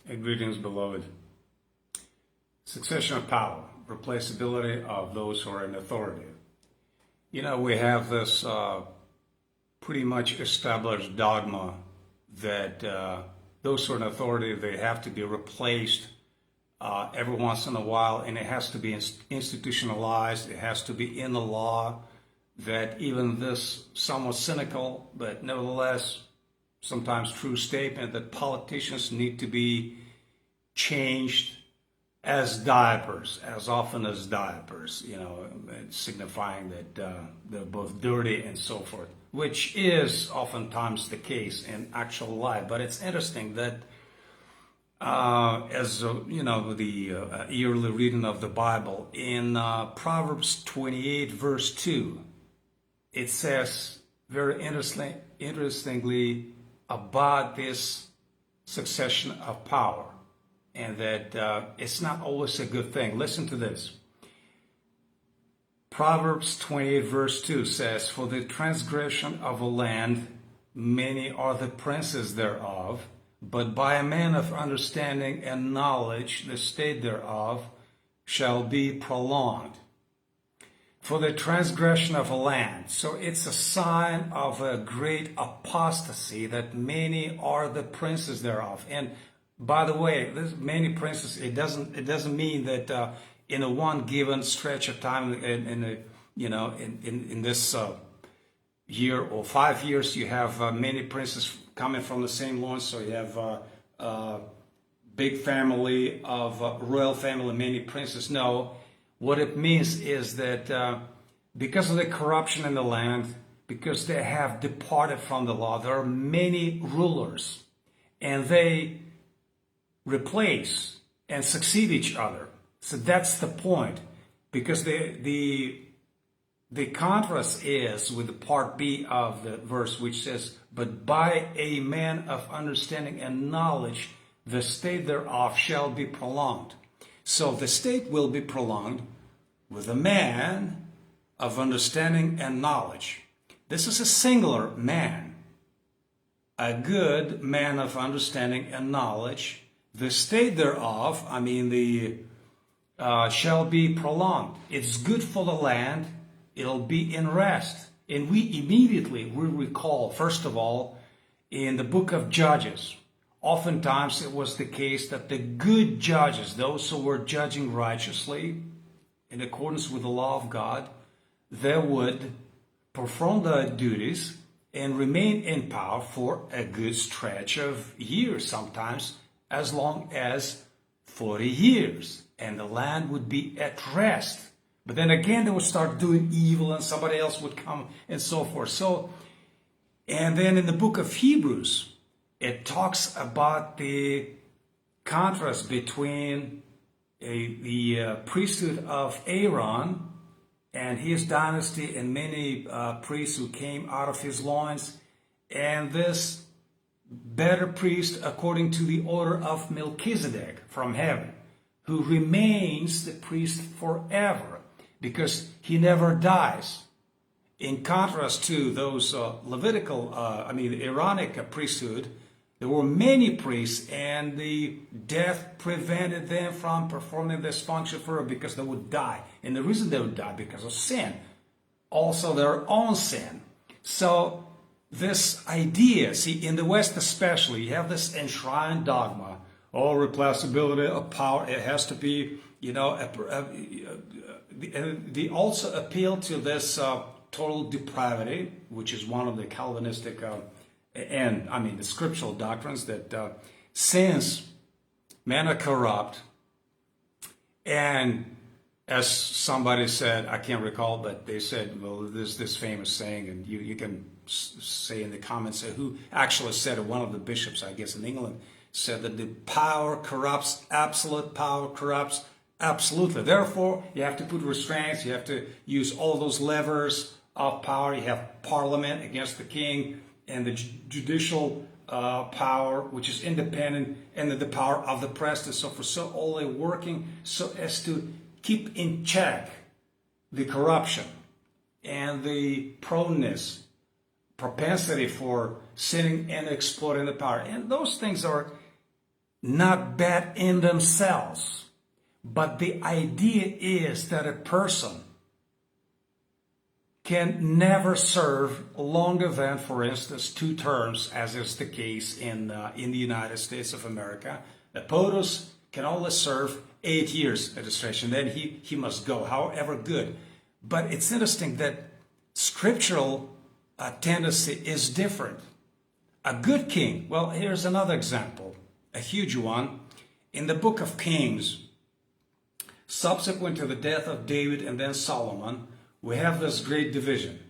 Greetings, beloved. Succession of power, replaceability of those who are in authority. You know, we have this pretty much established dogma that those who are in authority, they have to be replaced every once in a while, and it has to be institutionalized. It has to be in the law. That even this somewhat cynical, but nevertheless sometimes true statement that politicians need to be changed as diapers, as often as diapers, you know, signifying that they're both dirty and so forth, which is oftentimes the case in actual life. But it's interesting that as you know, the yearly reading of the Bible, in Proverbs 28 verse 2, it says very interestingly about this succession of power, and that it's not always a good thing. Listen to this. Proverbs 28 verse 2 says, "For the transgression of a land, many are the princes thereof, but by a man of understanding and knowledge, the state thereof shall be prolonged." For the transgression of a land. So it's a sign of a great apostasy that many are the princes thereof. And by the way, this many princes, it doesn't mean that in a one given stretch of time in this year or 5 years you have many princes coming from the same loins. So you have a big family of royal family, many princes. No. What it means is that because of the corruption in the land, because they have departed from the law, there are many rulers, and they replace and succeed each other. So that's the point, because the contrast is with the part B of the verse, which says, "But by a man of understanding and knowledge, the state thereof shall be prolonged." So the state will be prolonged with a man of understanding and knowledge. This is a singular man, a good man of understanding and knowledge. The state thereof, shall be prolonged. It's good for the land. It'll be in rest. And we recall, first of all, in the book of Judges, oftentimes it was the case that the good judges, those who were judging righteously, in accordance with the law of God, they would perform their duties and remain in power for a good stretch of years, sometimes as long as 40 years. And the land would be at rest. But then again, they would start doing evil and somebody else would come and so forth. And then in the book of Hebrews, it talks about the contrast between the priesthood of Aaron and his dynasty and many priests who came out of his loins, and this better priest according to the order of Melchizedek from heaven, who remains the priest forever because he never dies. In contrast to those the Aaronic priesthood, there were many priests, and the death prevented them from performing this function forever because they would die. And the reason they would die, because of sin, also their own sin. So this idea, see, in the West especially, you have this enshrined dogma, replaceability of power. It has to be, they also appeal to this total depravity, which is one of the Calvinistic the scriptural doctrines, that since men are corrupt, and as somebody said, I can't recall, but they said, well, there's this famous saying, and you can say in the comments who actually said it. One of the bishops, I guess in England, said that the power corrupts, absolute power corrupts absolutely. Therefore, you have to put restraints, you have to use all those levers of power. You have parliament against the king, and the judicial power, which is independent, and the power of the press and so forth. So all they're working so as to keep in check the corruption and the propensity for sinning and exploiting the power. And those things are not bad in themselves, but the idea is that a person can never serve longer than, for instance, 2 terms, as is the case in the United States of America. The POTUS can only serve 8 years administration, then he must go, however good. But it's interesting that scriptural tendency is different. A good king, well, here's another example, a huge one. In the book of Kings, subsequent to the death of David and then Solomon, we have this great division.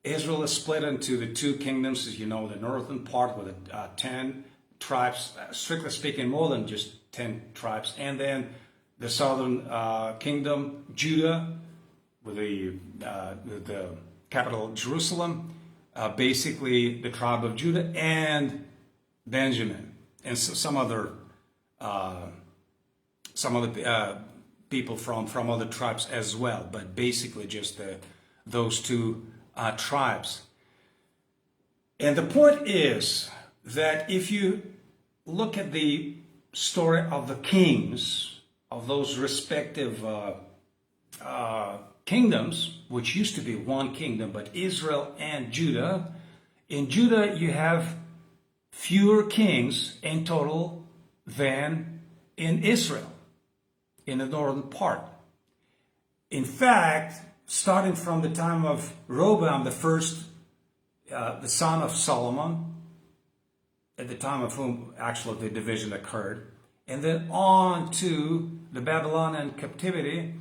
Israel is split into the 2 kingdoms, as you know, the northern part with 10 tribes, strictly speaking, more than just 10 tribes, and then the southern kingdom, Judah, with the capital Jerusalem, basically the tribe of Judah, and Benjamin, and some other people from other tribes as well, but basically just those 2 tribes. And the point is that if you look at the story of the kings of those respective kingdoms, which used to be 1 kingdom, but Israel and Judah, in Judah you have fewer kings in total than in Israel, in the northern part. In fact, starting from the time of Rehoboam the first, the son of Solomon, at the time of whom actually the division occurred, and then on to the Babylonian captivity,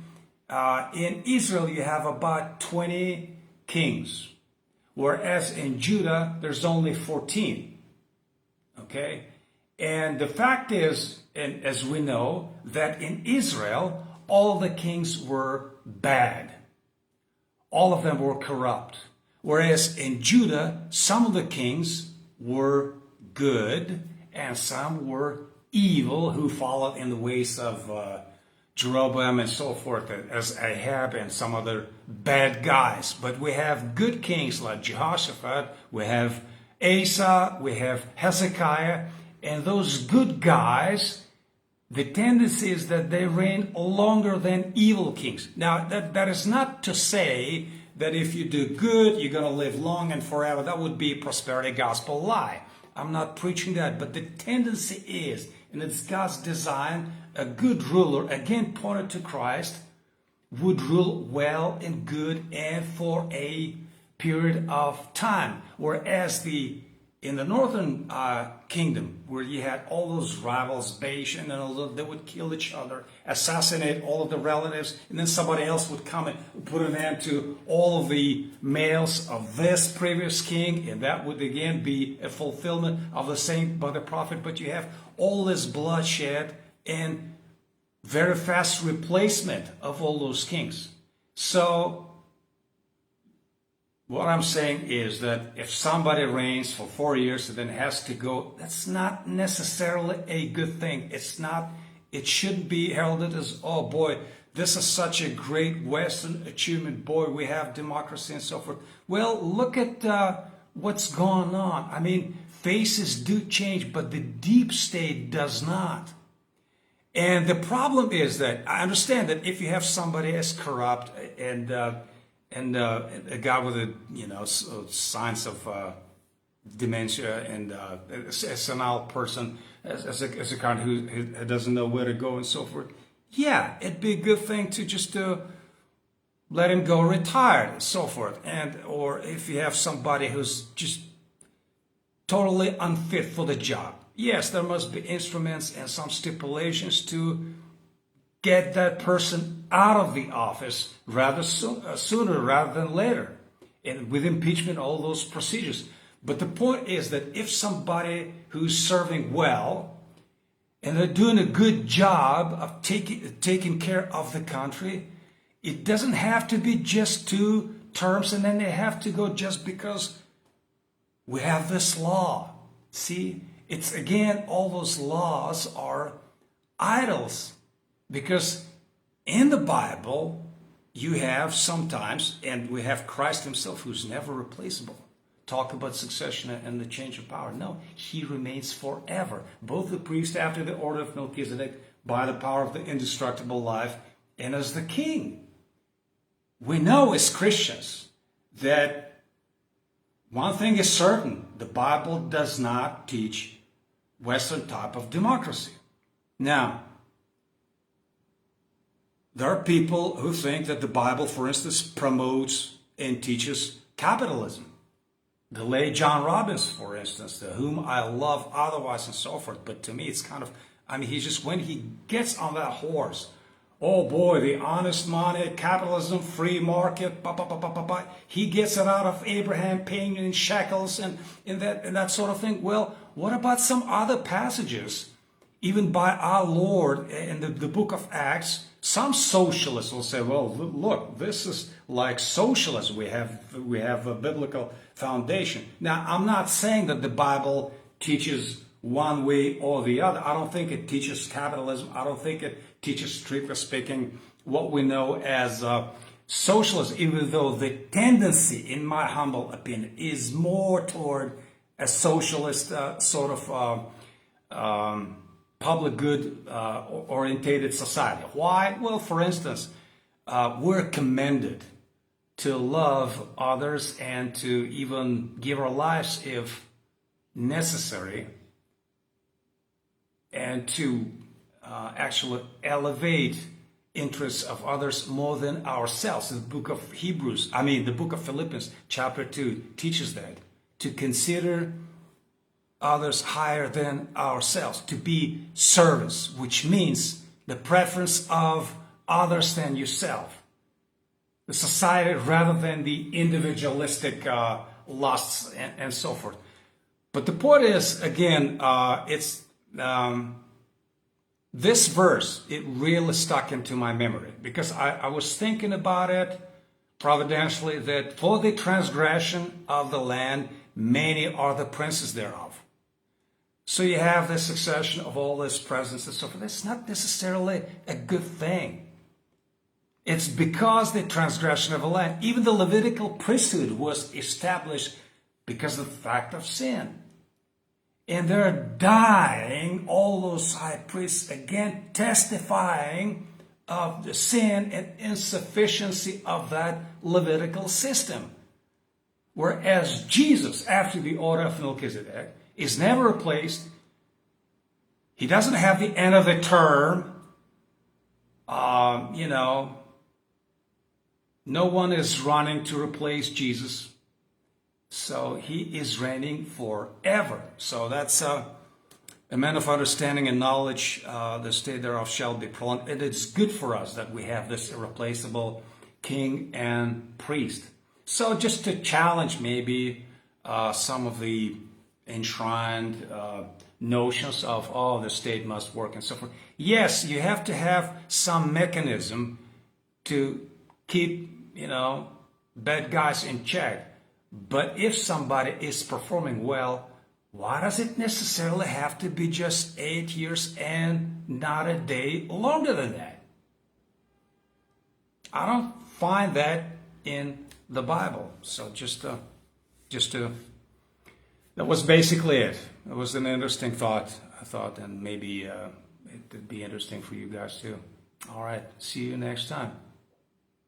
in Israel you have about 20 kings, whereas in Judah there's only 14. Okay? And the fact is, and as we know, that in Israel, all the kings were bad. All of them were corrupt. Whereas in Judah, some of the kings were good and some were evil, who followed in the ways of Jeroboam and so forth, as Ahab and some other bad guys. But we have good kings like Jehoshaphat, we have Asa, we have Hezekiah, and those good guys, the tendency is that they reign longer than evil kings. Now, that is not to say that if you do good, you're going to live long and forever. That would be a prosperity gospel lie. I'm not preaching that, but the tendency is, and it's God's design, a good ruler, again pointed to Christ, would rule well and good and for a period of time. Whereas in the northern kingdom, where you had all those rivals, Bashan and all those, they would kill each other, assassinate all of the relatives, and then somebody else would come and put an end to all of the males of this previous king, and that would again be a fulfillment of the same by the prophet. But you have all this bloodshed and very fast replacement of all those kings. So what I'm saying is that if somebody reigns for 4 years and then has to go, that's not necessarily a good thing. It shouldn't be heralded as, oh boy, this is such a great Western achievement. Boy, we have democracy and so forth. Well, look at what's going on. I mean, faces do change, but the deep state does not. And the problem is that I understand that if you have somebody as corrupt and a guy with signs of dementia and a senile person, as a kind who doesn't know where to go and so forth, yeah, it'd be a good thing to just let him go retired and so forth. Or if you have somebody who's just totally unfit for the job, yes, there must be instruments and some stipulations to get that person out of the office rather sooner rather than later, and with impeachment, all those procedures. But the point is that if somebody who's serving well and they're doing a good job of taking care of the country, it doesn't have to be just 2 terms and then they have to go just because we have this law. See, it's again, all those laws are idols. Because in the Bible, you have sometimes, and we have Christ himself who's never replaceable, talk about succession and the change of power. No, he remains forever. Both the priest after the order of Melchizedek, by the power of the indestructible life, and as the king. We know as Christians that one thing is certain: the Bible does not teach Western type of democracy. Now, there are people who think that the Bible, for instance, promotes and teaches capitalism. The late John Robbins, for instance, whom I love otherwise and so forth, but to me it's kind of, he just, when he gets on that horse, oh boy, the honest money, capitalism, free market, he gets it out of Abraham paying in shekels and that sort of thing. Well, what about some other passages, even by our Lord in the book of Acts? Some socialists will say, well, look, this is like socialism. We have a biblical foundation. Now, I'm not saying that the Bible teaches one way or the other. I don't think it teaches capitalism. I don't think it teaches, strictly speaking, what we know as socialism, even though the tendency, in my humble opinion, is more toward a socialist sort of public good orientated society. Why? Well, for instance, we're commended to love others and to even give our lives if necessary, and to actually elevate interests of others more than ourselves. The book of the book of Philippians chapter 2 teaches that, to consider others higher than ourselves, to be service, which means the preference of others than yourself, the society rather than the individualistic lusts and so forth. But the point is, again, this verse, it really stuck into my memory because I was thinking about it providentially, that for the transgression of the land, many are the princes thereof. So you have the succession of all this presence and so forth. That's not necessarily a good thing. It's because the transgression of the land, even the Levitical priesthood was established because of the fact of sin. And they're dying, all those high priests, again testifying of the sin and insufficiency of that Levitical system. Whereas Jesus, after the order of Melchizedek, is never replaced. He doesn't have the end of the term. No one is running to replace Jesus. So he is reigning forever. So that's a man of understanding and knowledge. The state thereof shall be prolonged. And it's good for us that we have this irreplaceable king and priest. So just to challenge maybe some of the enshrined notions of, the state must work and so forth. Yes, you have to have some mechanism to keep, bad guys in check. But if somebody is performing well, why does it necessarily have to be just 8 years and not a day longer than that? I don't find that in the Bible. So that was basically it. It was an interesting thought, I thought, and maybe it would be interesting for you guys too. All right, see you next time.